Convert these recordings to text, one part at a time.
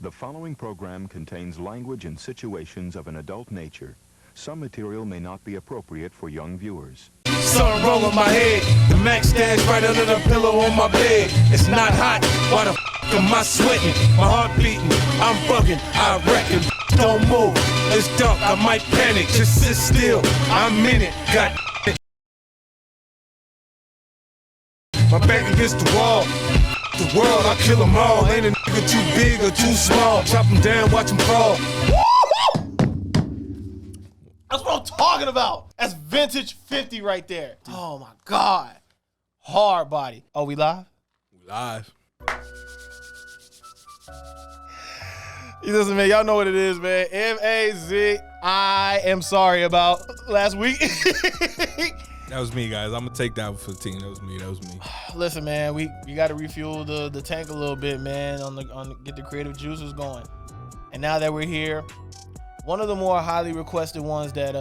The following program contains language and situations of an adult nature. Some material may not be appropriate for young viewers. Something wrong with my head. The Mac stands right under the pillow on my bed. It's not hot. Why the f am I sweating? My heart beating. I'm bugging. I reckon. Don't move. It's dark. I might panic. Just sit still. I'm in it. God. My back against the wall. The world, I kill them all. Ain't a nigga too big or too small. Chop them down, watch them fall. That's what I'm talking about. That's vintage 50 right there. Oh my God. Hard body. Oh, we live? We live. Listen, man, y'all know what it is, man. M-A-Z. I am sorry about last week. That was me, guys. I'm gonna take that for the team. That was me. Listen, man, we got to refuel the tank a little bit, man, on get the creative juices going. And now that we're here, one of the more highly requested ones that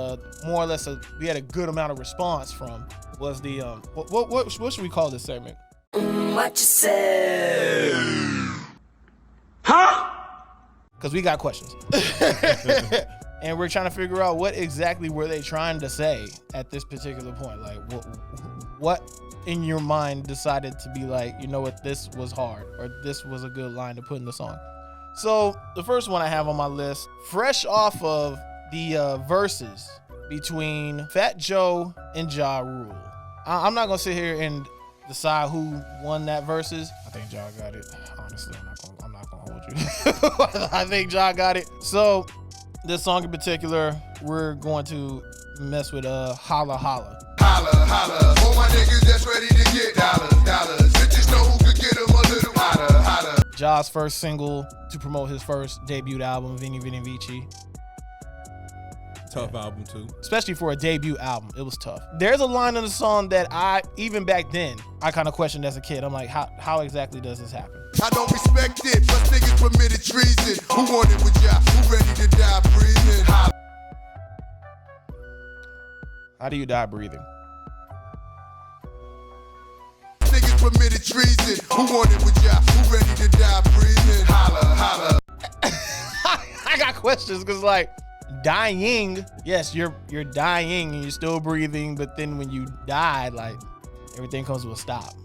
more or less we had a good amount of response from was the what should we call this segment? Whatcha Say? Huh? Because we got questions. And we're trying to figure out what exactly were they trying to say at this particular point. Like, what in your mind decided to be like, you know what, this was hard, or this was a good line to put in the song. So the first one I have on my list, fresh off of the verses between Fat Joe and Ja Rule. I'm not gonna sit here and decide who won that versus. I think Ja got it. Honestly, I'm not gonna hold you. I think Ja got it. So this song in particular, we're going to mess with Holla Holla. Holla, holla, all my niggas that's ready to get dollars. Bitches know who could get them a little holla, holla. Ja's first single to promote his first debut album, Vini Vini Vici. Tough album too. Especially for a debut album, it was tough. There's a line in the song that even back then, I kind of questioned as a kid. I'm like, how exactly does this happen? I don't respect it, plus niggas permitted treason. Who want it with ya? Who ready to die breathing? Holla. How do you die breathing? Niggas permitted treason. Who want it with ya? Who ready to die breathing? Holla, holla. I got questions because like dying, yes, you're dying and you're still breathing, but then when you die, like everything comes to a stop.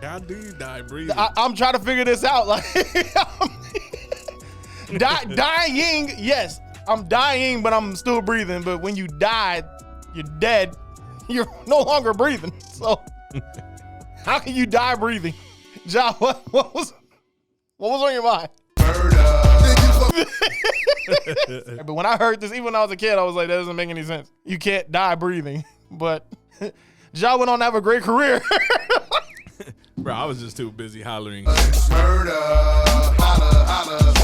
How do you die breathing? I'm trying to figure this out. Like dying, yes, I'm dying, but I'm still breathing. But when you die, you're dead. You're no longer breathing. So how can you die breathing? Ja, what was on your mind? But when I heard this, even when I was a kid, I was like, that doesn't make any sense. You can't die breathing. But Ja went on to have a great career. Bro, I was just too busy hollering. Murder, holla, holla.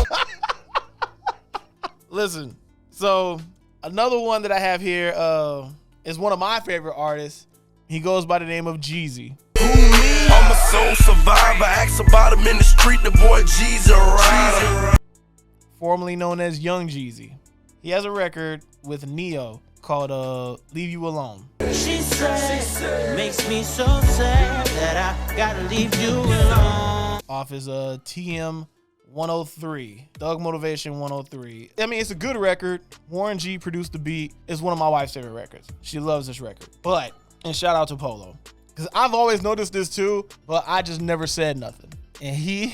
Listen, so another one that I have here is one of my favorite artists. He goes by the name of Jeezy. I'm a soul survivor, ask about him in the street, the boy Jeezy rider. Formerly known as Young Jeezy. He has a record with Neo called Leave You Alone. She said, makes me so sad that I gotta leave you alone. Off his TM 103, Thug Motivation 103. I mean, it's a good record. Warren G produced the beat. It's one of my wife's favorite records. She loves this record. But, and shout out to Polo, because I've always noticed this too, but I just never said nothing. And he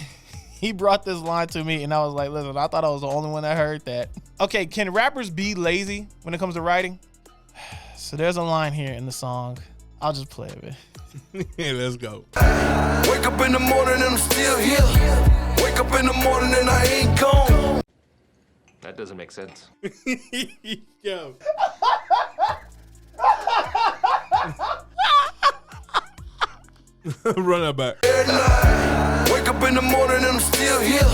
brought this line to me, and I was like, listen, I thought I was the only one that heard that. Okay, can rappers be lazy when it comes to writing? So there's a line here in the song. I'll just play it, man. Yeah, let's go. Wake up in the morning and I'm still here. Wake up in the morning and I ain't gone. That doesn't make sense. Yo. Run that back. Wake up in the morning and I'm still here.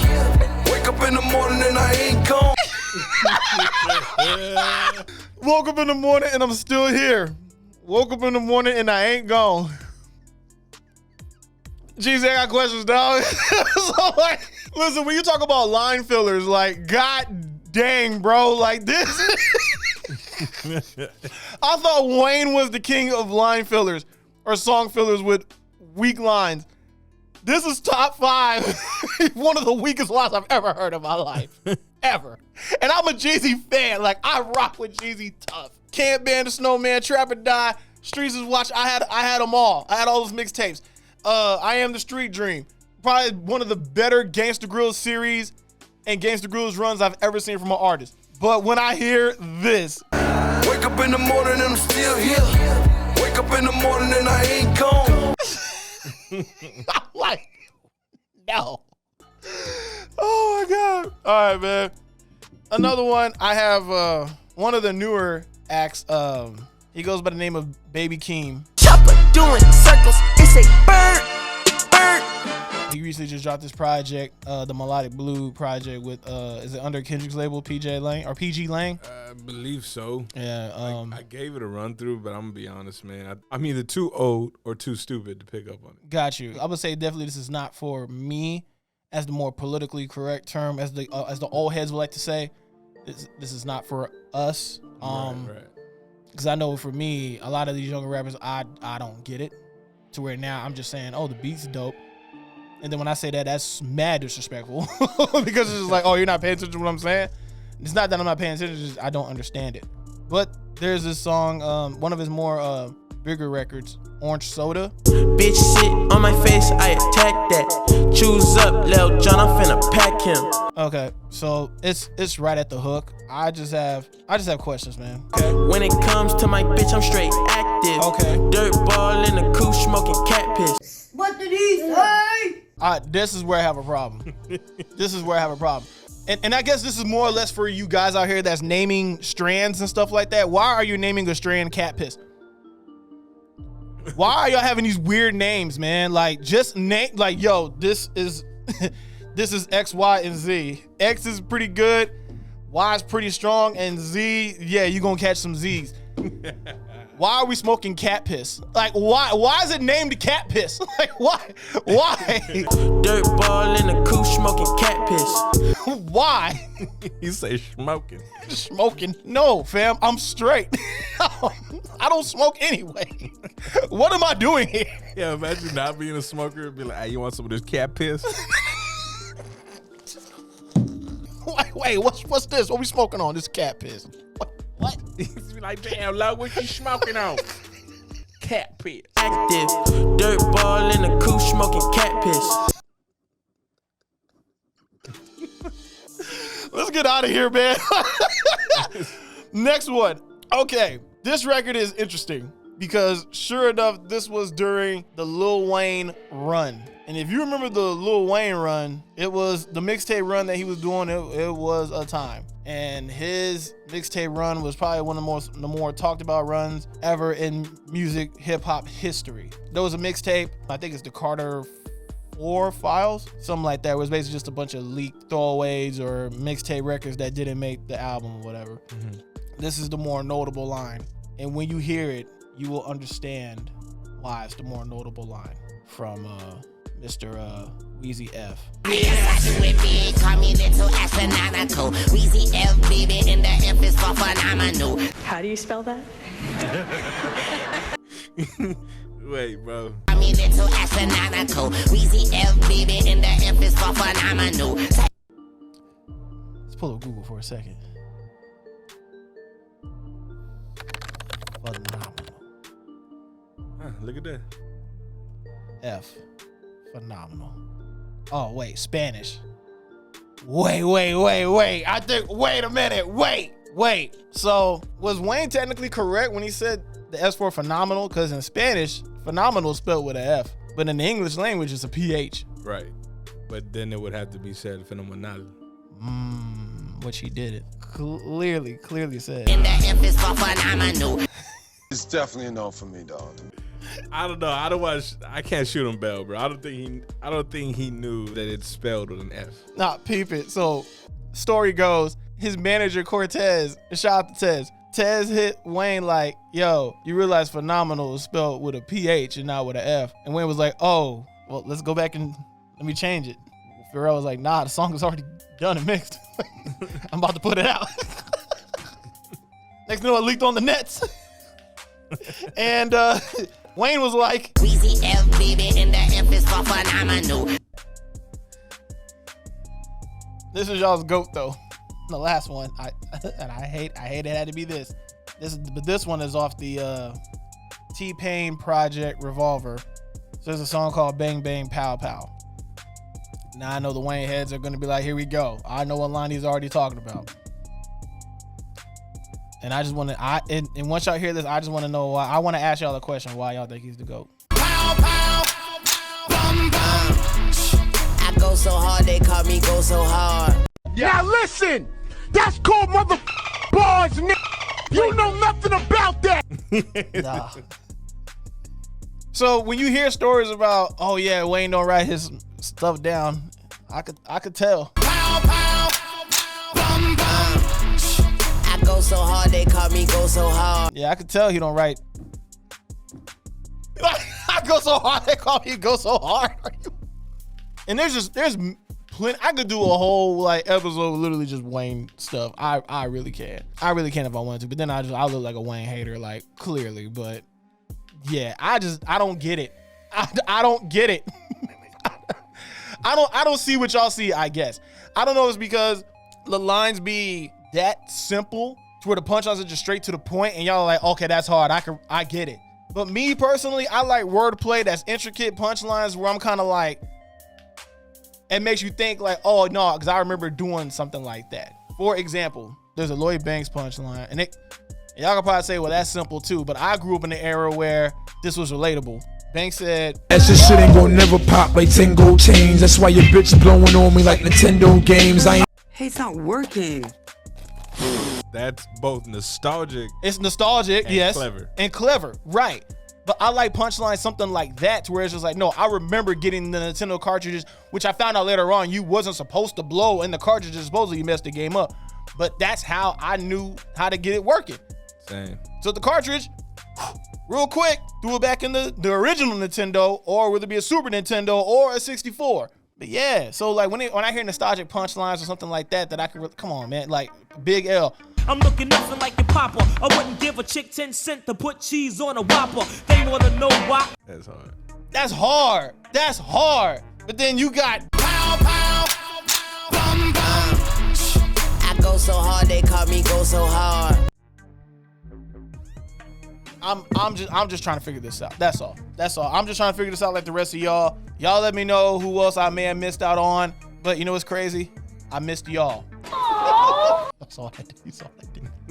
Wake up in the morning and I ain't gone. Woke up in the morning and I'm still here. Woke up in the morning and I ain't gone. Jeez, I got questions, dog. So, like, listen, when you talk about line fillers, like, god dang, bro, like this. I thought Wayne was the king of line fillers or song fillers with weak lines. This is top 5. One of the weakest lines I've ever heard in my life. Ever. And I'm a Jeezy fan. Like, I rock with Jeezy tough. Can't Ban the Snowman, Trap or Die, Streets is Watch. I had them all. I had all those mixtapes. I Am the Street Dream. Probably one of the better Gangsta Grillz series and Gangsta Grillz runs I've ever seen from an artist. But when I hear this. Wake up in the morning and I'm still here. Wake up in the morning and I ain't gone. I'm like, no. Oh my God. All right, man. Another one. I have one of the newer acts. He goes by the name of Baby Keem. Choppa doing circles. It's a bird. He recently just dropped this project, the Melodic Blue project with is it under Kendrick's label, PG Lang? I believe so. Yeah. I gave it a run through, but I'm gonna be honest, man. I'm either too old or too stupid to pick up on it. Got you. I would say definitely this is not for me, as the more politically correct term, as the old heads would like to say. This is not for us. Right. Because I know for me, a lot of these younger rappers, I don't get it. To where now I'm just saying, oh, the beat's dope. And then when I say that, that's mad disrespectful. Because it's just like, oh, you're not paying attention to what I'm saying? It's not that I'm not paying attention, it's just I don't understand it. But there's this song, one of his more bigger records, Orange Soda. Bitch sit on my face, I attack that. Choose up, Lil John, I'm finna pack him. Okay, so it's right at the hook. I just have questions, man. When it comes to my bitch, I'm straight active. Okay. Dirt ball in the coupe, smoking cat piss. What did he say? This is where I have a problem. And I guess this is more or less for you guys out here that's naming strands and stuff like that. Why are you naming a strand cat piss? Why are y'all having these weird names, man? Like, just name, like, yo, this is this is X, Y, and Z. X is pretty good, Y is pretty strong, and Z, yeah, you gonna catch some Z's. Why are we smoking cat piss? Like, why is it named cat piss? Like, why? Dirt ball in the coupe, smoking cat piss. Why? You say smoking. Smoking? No, fam, I'm straight. I don't smoke anyway. What am I doing here? Yeah, imagine not being a smoker and be like, hey, you want some of this cat piss? Wait, what's this? What we smoking on? This cat piss. What? Be like, damn, love, what you smoking on? Cat piss. Active. Dirt ball in the coupe, smoking cat piss. Let's get out of here, man. Next one. Okay, this record is interesting because sure enough, this was during the Lil Wayne run. And if you remember the Lil Wayne run, it was the mixtape run that he was doing. It was a time. And his mixtape run was probably one of the more talked about runs ever in music hip hop history. There was a mixtape, I think it's the Carter 4 files, something like that. It was basically just a bunch of leaked throwaways or mixtape records that didn't make the album or whatever. Mm-hmm. This is the more notable line. And when you hear it, you will understand why it's the more notable line from Mr. Weezy F. Weezy F, baby, and the F is for phenomenal. How do you spell that? Wait, bro. Weezy F, baby, and the F is for phenomenal. Let's pull up Google for a second. Phenomenal. Look at that. F. Phenomenal. Oh, wait, Spanish. Wait. I think, wait a minute. Wait. So, was Wayne technically correct when he said the S for phenomenal? Because in Spanish, phenomenal is spelled with an F. But in the English language, it's a PH. Right. But then it would have to be said phenomenal. Which he did it. Clearly said. And the F is for phenomenal. It's definitely a no for me, dog. I don't know. I can't shoot him Bell, bro. I don't think he knew that it's spelled with an F. Nah, peep it. So, story goes, his manager Cortez, shout out to Tez hit Wayne like, yo, you realize phenomenal is spelled with a PH and not with an F. And Wayne was like, oh, well, let's go back and let me change it. Pharrell was like, nah, the song is already done and mixed. I'm about to put it out. Next thing you know, it leaked on the nets. And Wayne was like, Weezy F, baby, and the F is for phenomenal. This is y'all's GOAT though. The last one, I hate it had to be this. But this one is off the TPain project Revolver. So there's a song called Bang Bang Pow Pow. Now I know the Wayne heads are gonna be like, here we go. I know what line he's already talking about. And I just want to, and once y'all hear this, I just want to know why. I want to ask y'all a question: why y'all think he's the GOAT? Pow, pow, bum, bum. I go so hard, they call me go so hard. Now listen, that's called mother bars, nigga. You know nothing about that. Nah. So when you hear stories about, oh yeah, Wayne don't write his stuff down, I could tell. Pow, pow, bum, bum. I go so hard, they call me go so hard. Yeah, I could tell he don't write. I go so hard, they call me go so hard. And there's plenty. I could do a whole like episode of literally just Wayne stuff. I really can. I really can if I wanted to. But then I look like a Wayne hater, like clearly. But yeah, I don't get it. I don't get it. I don't see what y'all see. I guess I don't know. If it's because the lines be that simple to where the punchlines are just straight to the point, and y'all are like, okay, that's hard. I get it. But me personally, I like wordplay that's intricate punchlines where I'm kind of like, it makes you think like, oh no, because I remember doing something like that. For example, there's a Lloyd Banks punchline, and y'all can probably say, well, that's simple too. But I grew up in the era where this was relatable. Banks said, That's this shit ain't gonna never pop like 10 gold chains. That's why your bitch blowing on me like Nintendo games. Hey, it's not working. That's both nostalgic. It's nostalgic, and yes. Clever. And clever, right. But I like punchlines, something like that, to where it's just like, no, I remember getting the Nintendo cartridges, which I found out later on, you wasn't supposed to blow in the cartridges, supposedly you messed the game up. But that's how I knew how to get it working. Same. So the cartridge, real quick, threw it back in the original Nintendo, or whether it be a Super Nintendo or a 64. But yeah, so like when I hear nostalgic punchlines or something like that I can, come on, man, like Big L. I'm looking nothing like your papa. I wouldn't give a chick 10 cents to put cheese on a Whopper. They wanna know why. That's hard. That's hard. That's hard. But then you got pow, pow, bum, bum. I go so hard, they call me go so hard. I'm just trying to figure this out. That's all. I'm just trying to figure this out like the rest of y'all. Y'all let me know who else I may have missed out on. But you know what's crazy? I missed y'all. That's all I did. That's all I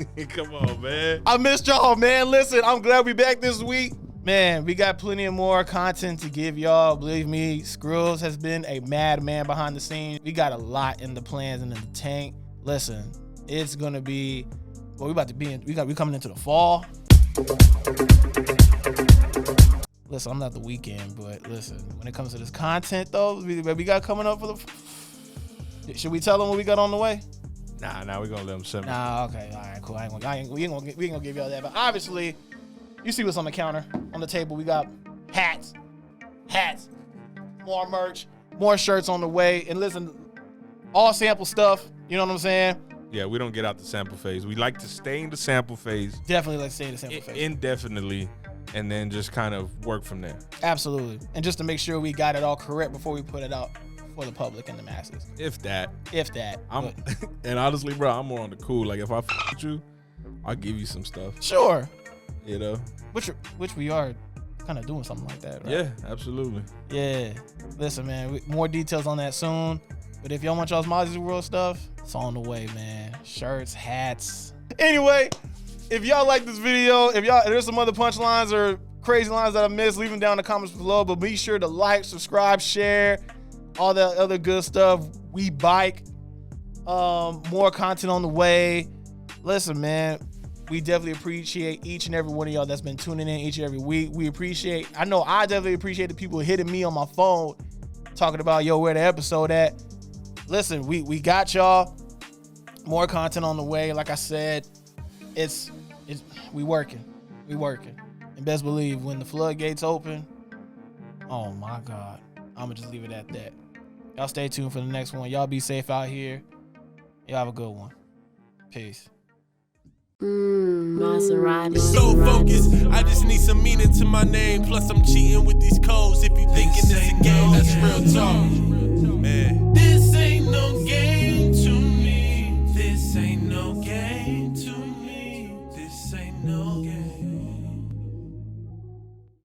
did. Come on, man. I missed y'all, man. Listen, I'm glad we back this week. Man, we got plenty of more content to give y'all. Believe me, Skrills has been a madman behind the scenes. We got a lot in the plans and in the tank. Listen, it's gonna be, well, we coming into the fall. Listen, I'm not the weekend, but listen, when it comes to this content though, we got coming up for the, should we tell them what we got on the way? Nah, we're gonna let them simmer. Nah, okay, all right, cool. We ain't gonna give y'all that, but obviously, you see what's on the counter, on the table. We got hats, more merch, more shirts on the way, and listen, all sample stuff. You know what I'm saying? Yeah, we don't get out the sample phase. We like to stay in the sample phase. Definitely like to stay in the sample phase. Indefinitely, and then just kind of work from there. Absolutely, and just to make sure we got it all correct before we put it out for the public and the masses. If that. And honestly, bro, I'm more on the cool. Like if I f with you, I'll give you some stuff. Sure. You know. Which we are kind of doing something like that, right? Yeah, absolutely. Yeah. Listen, man, more details on that soon. But if y'all want y'all's Mazi World stuff, it's on the way, man. Shirts, hats. Anyway, if y'all like this video, if there's some other punchlines or crazy lines that I missed, leave them down in the comments below. But be sure to like, subscribe, share, all that other good stuff. We bike. More content on the way. Listen, man, we definitely appreciate each and every one of y'all that's been tuning in each and every week. I know I definitely appreciate the people hitting me on my phone talking about, yo, where the episode at. Listen, we got y'all. More content on the way. Like I said, we working. And best believe when the floodgates open, oh my God, I'm gonna just leave it at that. Y'all stay tuned for the next one. Y'all be safe out here. Y'all have a good one. Peace. Maserati. So focused, I just need some meaning to my name. Plus, I'm cheating with these codes. If you thinking it's a game, that's real talk. Man. This ain't no game to me. This ain't no game to me. This ain't no game.